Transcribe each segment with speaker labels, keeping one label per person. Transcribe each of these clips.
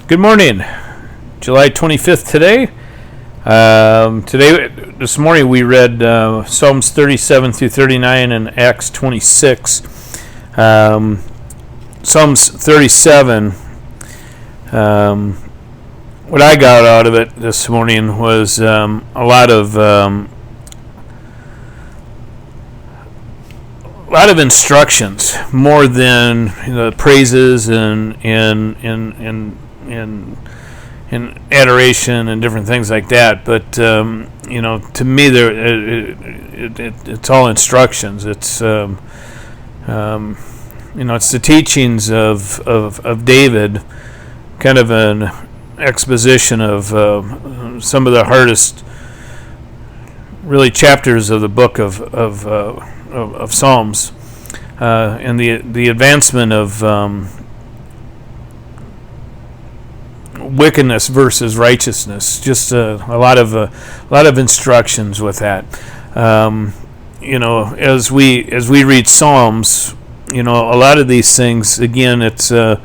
Speaker 1: Good morning. July 25th today. This morning we read Psalms 37 through 39 and Acts 26. Psalms 37, what I got out of it this morning was a lot of instructions, more than praises and adoration and different things like that. But to me, it's all instructions. It's it's the teachings of David, kind of an exposition of some of the hardest, really, chapters of the book of Psalms, and the advancement of wickedness versus righteousness. Just a lot of instructions with that. As we read Psalms, a lot of these things. Again, it's really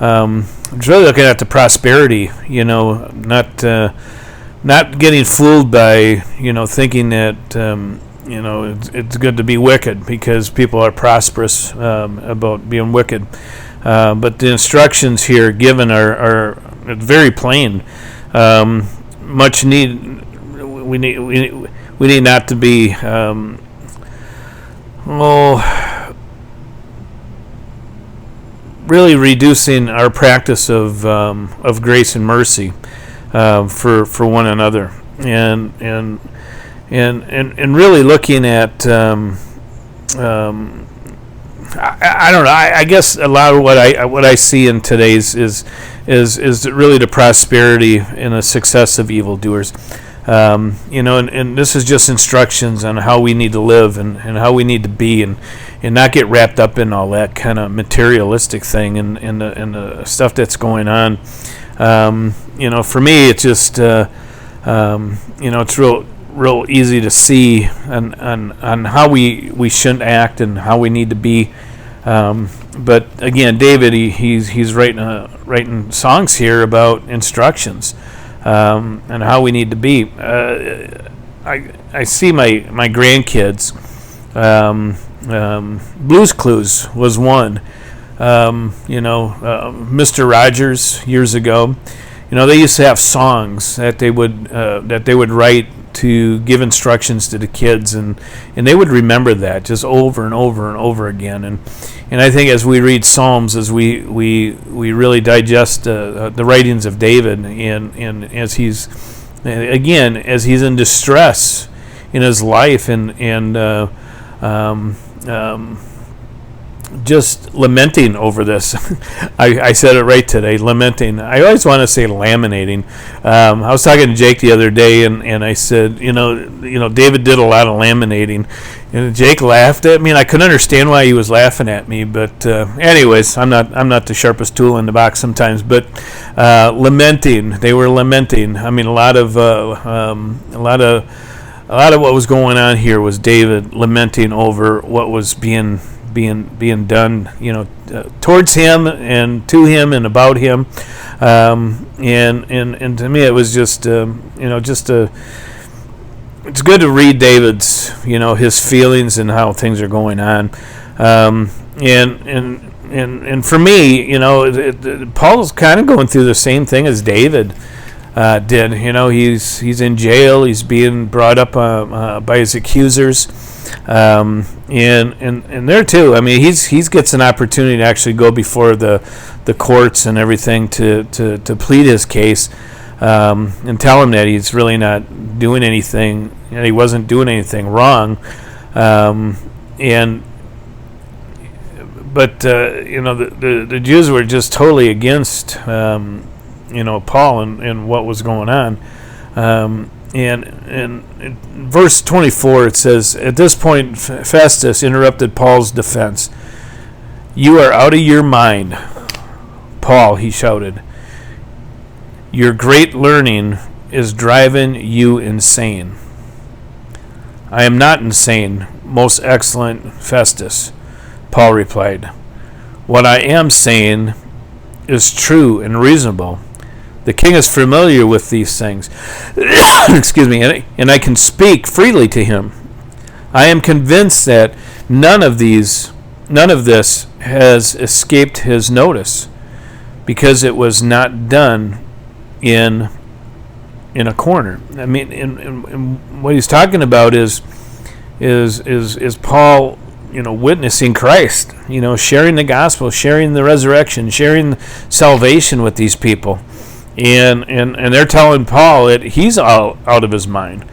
Speaker 1: looking at the prosperity. Not getting fooled by thinking that it's good to be wicked because people are prosperous about being wicked. But the instructions here given are very plain. Much need we need not to be really reducing our practice of grace and mercy for one another, and really looking at I don't know. I guess a lot of what I see in today's is really the prosperity and the success of evildoers. And this is just instructions on how we need to live and how we need to be, and not get wrapped up in all that kind of materialistic thing and the stuff that's going on. For me, it's just it's real easy to see on how we shouldn't act and how we need to be. But again, David, he's writing songs here about instructions and how we need to be. I see my grandkids. Blue's Clues was one. Mr. Rogers years ago. They used to have songs that they would write to give instructions to the kids, and they would remember that just over and over and over again. And I think as we read Psalms, as we really digest the writings of David, and as he's in distress in his life, and just lamenting over this. I said it right today, lamenting. I always want to say laminating. I was talking to Jake the other day, and I said, David did a lot of laminating, and Jake laughed at me, and I couldn't understand why he was laughing at me. But anyways, I'm not the sharpest tool in the box sometimes. But lamenting, they were lamenting. I mean, a lot of what was going on here was David lamenting over what was being done, towards him and to him and about him, and to me it was just it's good to read David's his feelings and how things are going on, and for me, Paul's kind of going through the same thing as David did. He's in jail. He's being brought up by his accusers. And there too, I mean, he gets an opportunity to actually go before the courts and everything to plead his case, and tell him that he's really not doing anything, and he wasn't doing anything wrong, but the Jews were just totally against Paul and what was going on. And in verse 24 it says, at this point Festus interrupted Paul's defense. "You are out of your mind, Paul," he shouted. "Your great learning is driving you insane." "I am not insane, most excellent Festus," Paul replied. "What I am saying is true and reasonable. The king is familiar with these things. Excuse me, and I can speak freely to him. I am convinced that none of this has escaped his notice, because it was not done in a corner. I mean, and what he's talking about is Paul, witnessing Christ, sharing the gospel, sharing the resurrection, sharing salvation with these people, and they're telling Paul that he's all out of his mind.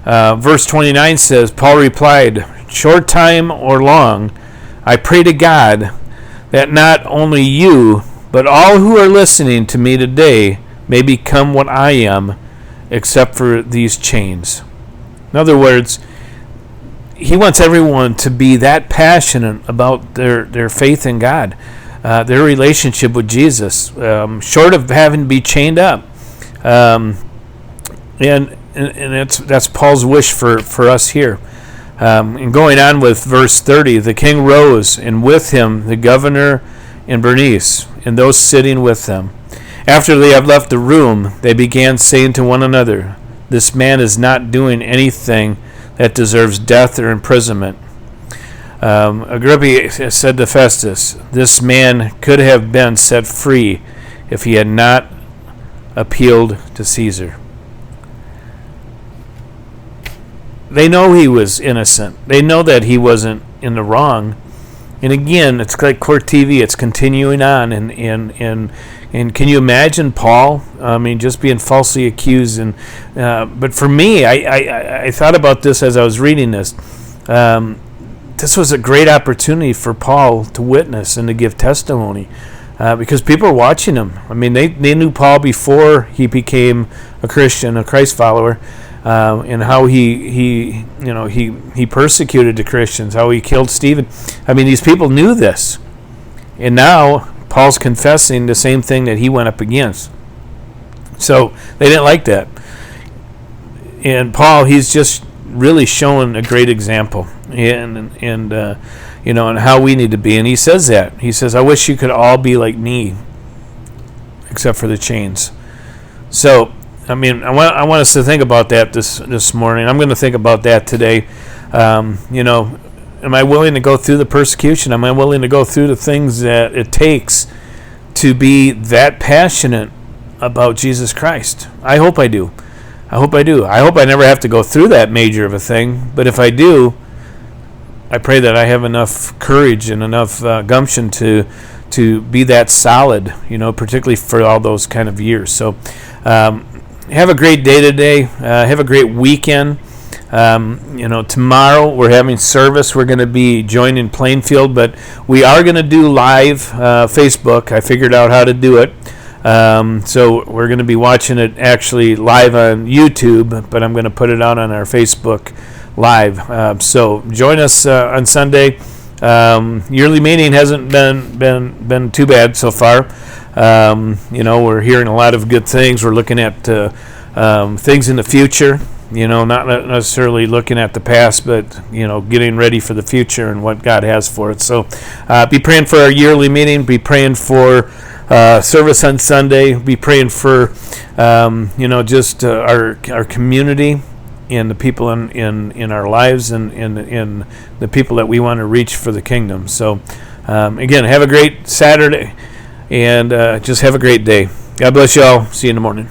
Speaker 1: Verse 29 says, Paul replied, "Short time or long, I pray to God that not only you, but all who are listening to me today may become what I am, except for these chains." In other words, he wants everyone to be that passionate about their faith in God, their relationship with Jesus, short of having to be chained up. And that's Paul's wish for us here. And going on with verse 30, the king rose, and with him the governor and Bernice, and those sitting with them. After they had left the room, they began saying to one another, "This man is not doing anything that deserves death or imprisonment." Agrippa said to Festus, "This man could have been set free if he had not appealed to Caesar." They know he was innocent. They know that he wasn't in the wrong. And again, it's like court TV. It's continuing on. And can you imagine Paul? I mean, just being falsely accused. But for me, I thought about this as I was reading this. This was a great opportunity for Paul to witness and to give testimony, because people are watching him. I mean, they knew Paul before he became a Christian, a Christ follower. And how he persecuted the Christians, how he killed Stephen. I mean, these people knew this, and now Paul's confessing the same thing that he went up against. So they didn't like that. And Paul, he's just really showing a great example, and how we need to be. And he says that. He says, "I wish you could all be like me, except for the chains." So, I mean, I want us to think about that this morning. I'm going to think about that today. Am I willing to go through the persecution? Am I willing to go through the things that it takes to be that passionate about Jesus Christ? I hope I do. I hope I never have to go through that major of a thing. But if I do, I pray that I have enough courage and enough gumption to be that solid, particularly for all those kind of years. So, have a great day today. Have a great weekend. Tomorrow we're having service. We're going to be joining Plainfield, but we are going to do live Facebook. I figured out how to do it. So we're going to be watching it actually live on YouTube, but I'm going to put it out on our Facebook live. So join us on Sunday. Yearly meeting hasn't been too bad so far. We're hearing a lot of good things. We're looking at things in the future, not necessarily looking at the past, but, getting ready for the future and what God has for it. So be praying for our yearly meeting. Be praying for service on Sunday. Be praying for, just our community and the people in our lives and the people that we want to reach for the kingdom. So, again, have a great Saturday. And just have a great day. God bless you all. See you in the morning.